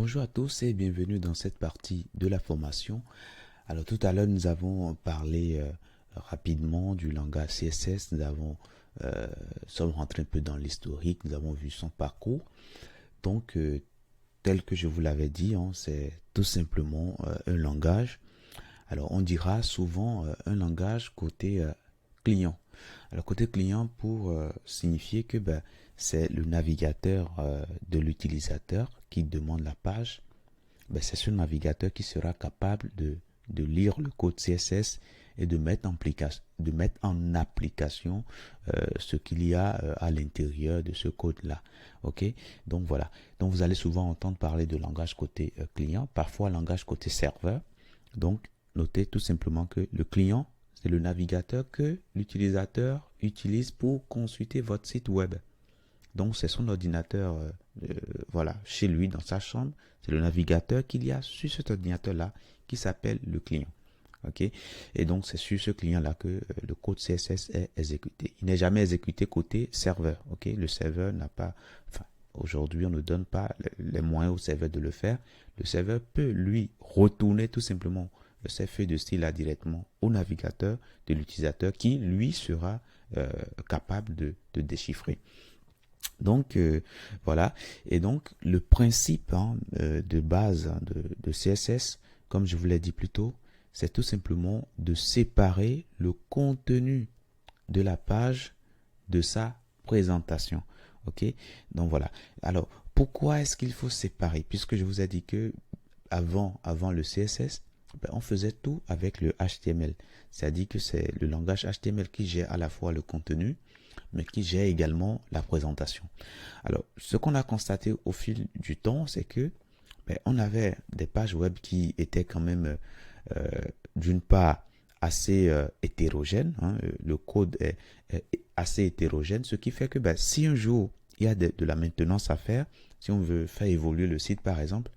Bonjour à tous et bienvenue dans cette partie de la formation. Alors tout à l'heure nous avons parlé rapidement du langage CSS, sommes rentrés un peu dans l'historique, nous avons vu son parcours. Donc tel que je vous l'avais dit, c'est tout simplement un langage. Alors on dira souvent un langage côté client. Alors côté client pour signifier que c'est le navigateur de l'utilisateur qui demande la page. C'est ce navigateur qui sera capable de lire le code CSS et de mettre en application ce qu'il y a à l'intérieur de ce code-là. Ok. Donc voilà. Donc vous allez souvent entendre parler de langage côté client, parfois langage côté serveur. Donc notez tout simplement que le client, c'est le navigateur que l'utilisateur utilise pour consulter votre site web. Donc c'est son ordinateur, voilà, chez lui, dans sa chambre. C'est le navigateur qu'il y a sur cet ordinateur-là qui s'appelle le client. Ok. Et donc c'est sur ce client-là que le code CSS est exécuté. Il n'est jamais exécuté côté serveur. Ok. Le serveur n'a pas, enfin, aujourd'hui on ne donne pas les moyens au serveur de le faire. Le serveur peut lui retourner tout simplement ces feuilles de style là directement au navigateur de l'utilisateur qui lui sera capable de déchiffrer. Donc voilà. Et donc le principe de base de CSS, comme je vous l'ai dit plus tôt, c'est tout simplement de séparer le contenu de la page de sa présentation. Ok. Donc voilà. Alors pourquoi est-ce qu'il faut séparer? Puisque je vous ai dit que avant le CSS, on faisait tout avec le HTML. C'est-à-dire que c'est le langage HTML qui gère à la fois le contenu, mais qui gère également la présentation. Alors, ce qu'on a constaté au fil du temps, c'est que on avait des pages web qui étaient quand même, d'une part, assez hétérogènes. Le code est assez hétérogène, ce qui fait que si un jour il y a de la maintenance à faire, si on veut faire évoluer le site par exemple,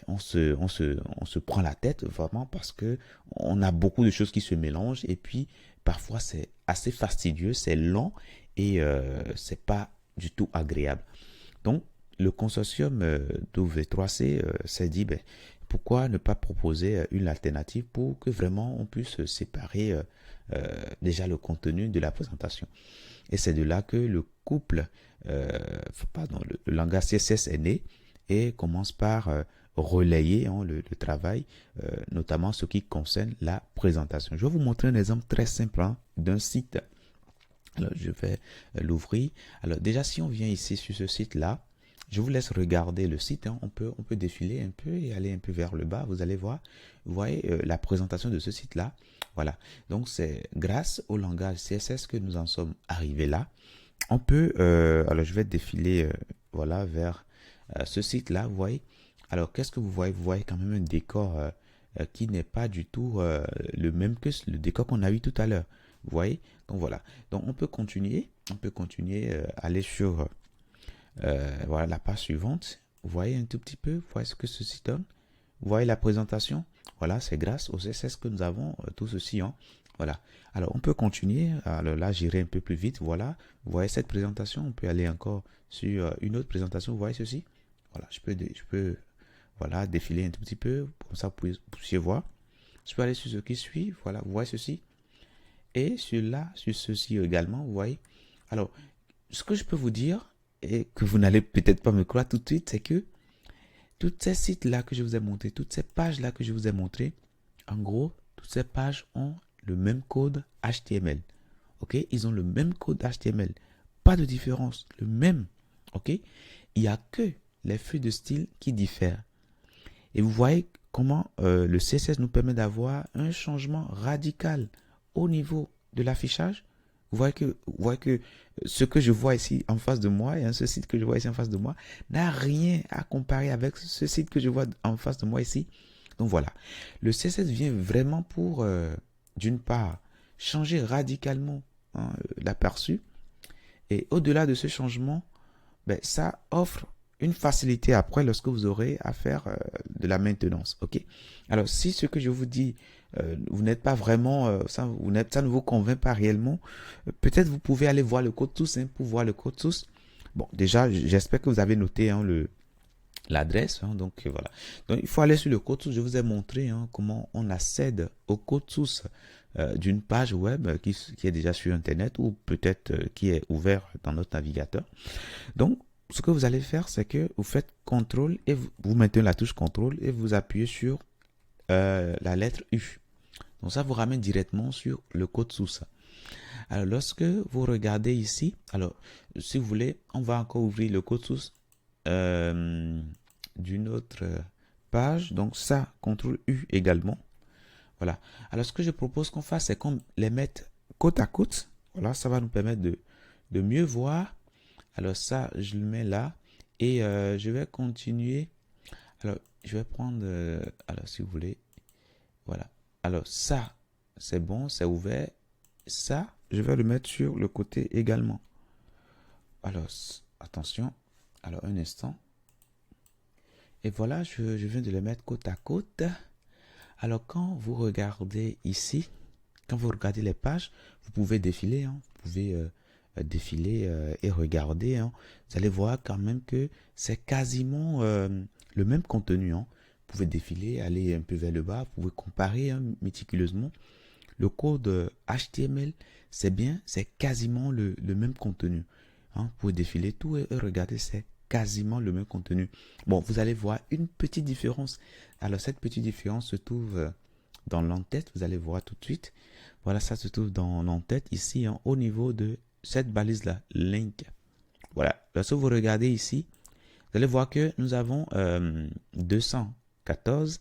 on se prend la tête vraiment parce que on a beaucoup de choses qui se mélangent et puis parfois c'est assez fastidieux, c'est lent et c'est pas du tout agréable. Donc le consortium d'OV3C s'est dit pourquoi ne pas proposer une alternative pour que vraiment on puisse séparer déjà le contenu de la présentation. Et c'est de là que le couple, le langage CSS est né et commence par relayer le travail, notamment ce qui concerne la présentation. Je vais vous montrer un exemple très simple d'un site. Alors, je vais l'ouvrir. Alors, déjà, si on vient ici sur ce site-là, je vous laisse regarder le site. On peut défiler un peu et aller un peu vers le bas. Vous allez voir, vous voyez la présentation de ce site-là. Voilà. Donc, c'est grâce au langage CSS que nous en sommes arrivés là. On peut, alors je vais défiler voilà, vers ce site-là, vous voyez. Alors, qu'est-ce que vous voyez? Vous voyez quand même un décor qui n'est pas du tout le même que le décor qu'on a vu tout à l'heure. Vous voyez? Donc voilà. Donc on peut continuer. On peut continuer, aller sur voilà, la page suivante. Vous voyez un tout petit peu. Vous voyez ce que ceci donne. Vous voyez la présentation. Voilà, c'est grâce au CSS que nous avons tout ceci. Voilà. Alors on peut continuer. Alors là, j'irai un peu plus vite. Voilà. Vous voyez cette présentation. On peut aller encore sur une autre présentation. Vous voyez ceci. Voilà. Je peux voilà, défiler un tout petit peu. Comme ça, vous puissiez voir. Je peux aller sur ce qui suit. Voilà. Vous voyez ceci. Et sur là, sur ceci également. Vous voyez. Alors, ce que je peux vous dire, et que vous n'allez peut-être pas me croire tout de suite, c'est que tous ces sites-là que je vous ai montrés, toutes ces pages-là que je vous ai montrées, en gros, toutes ces pages ont le même code HTML. Ok, ils ont le même code HTML. Pas de différence, le même. Ok, il n'y a que les feuilles de style qui diffèrent. Et vous voyez comment le CSS nous permet d'avoir un changement radical au niveau de l'affichage. Vous voyez que ce que je vois ici en face de moi et ce site que je vois ici en face de moi n'a rien à comparer avec ce site que je vois en face de moi ici. Donc voilà, le CSS vient vraiment pour, d'une part, changer radicalement l'aperçu. Et au-delà de ce changement, ça offre une facilité après lorsque vous aurez à faire de la maintenance. Ok. Alors si ce que je vous dis, vous n'êtes pas vraiment, ça ne vous convainc pas réellement, peut-être vous pouvez aller voir le code source pour voir le code source. Bon, déjà, j'espère que vous avez noté l'adresse. Donc voilà. Donc il faut aller sur le code source. Je vous ai montré comment on accède au code source d'une page web qui est déjà sur Internet ou peut-être qui est ouvert dans notre navigateur. Donc ce que vous allez faire, c'est que vous faites CTRL et vous mettez la touche CTRL et vous appuyez sur la lettre U. Donc ça vous ramène directement sur le code source. Alors lorsque vous regardez ici, alors si vous voulez, on va encore ouvrir le code source d'une autre page. Donc ça, CTRL U également. Voilà. Alors ce que je propose qu'on fasse, c'est qu'on les mette côte à côte. Voilà, ça va nous permettre de mieux voir. Alors ça, je le mets là. Et je vais continuer. Alors, je vais prendre... alors, si vous voulez. Voilà. Alors ça, c'est bon, c'est ouvert. Ça, je vais le mettre sur le côté également. Alors, attention. Alors, un instant. Et voilà, je viens de les mettre côte à côte. Alors, quand vous regardez ici, quand vous regardez les pages, vous pouvez défiler. Vous pouvez défiler et regarder. Vous allez voir quand même que c'est quasiment le même contenu. Vous pouvez défiler, aller un peu vers le bas. Vous pouvez comparer méticuleusement. Le code HTML, c'est bien, c'est quasiment le même contenu. Vous pouvez défiler tout et regarder, c'est quasiment le même contenu. Bon, vous allez voir une petite différence. Alors, cette petite différence se trouve dans l'entête. Vous allez voir tout de suite. Voilà, ça se trouve dans l'entête ici, au niveau de cette balise-là, link. Voilà. Lorsque vous regardez ici, vous allez voir que nous avons 214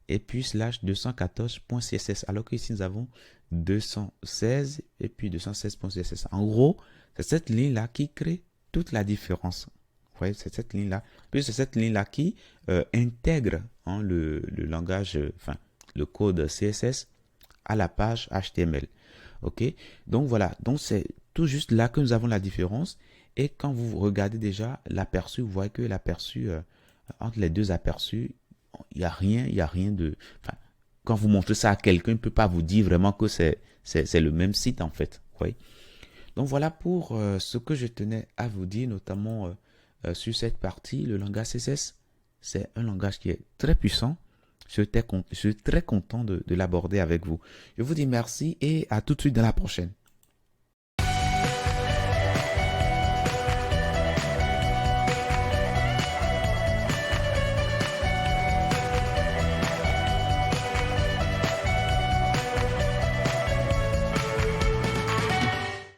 et puis slash 214.css, alors qu'ici nous avons 216 et puis 216.css. En gros, c'est cette ligne-là qui crée toute la différence. Vous voyez, c'est cette ligne-là. Puis c'est cette ligne-là qui intègre le langage, enfin, le code CSS à la page HTML. Ok, donc voilà, donc c'est tout juste là que nous avons la différence. Et quand vous regardez déjà l'aperçu, vous voyez que l'aperçu, entre les deux aperçus, il n'y a rien de... Enfin, quand vous montrez ça à quelqu'un, il ne peut pas vous dire vraiment que c'est le même site en fait. Vous voyez. Donc voilà pour ce que je tenais à vous dire, notamment sur cette partie. Le langage CSS, c'est un langage qui est très puissant. Je suis très content de l'aborder avec vous. Je vous dis merci et à tout de suite dans la prochaine.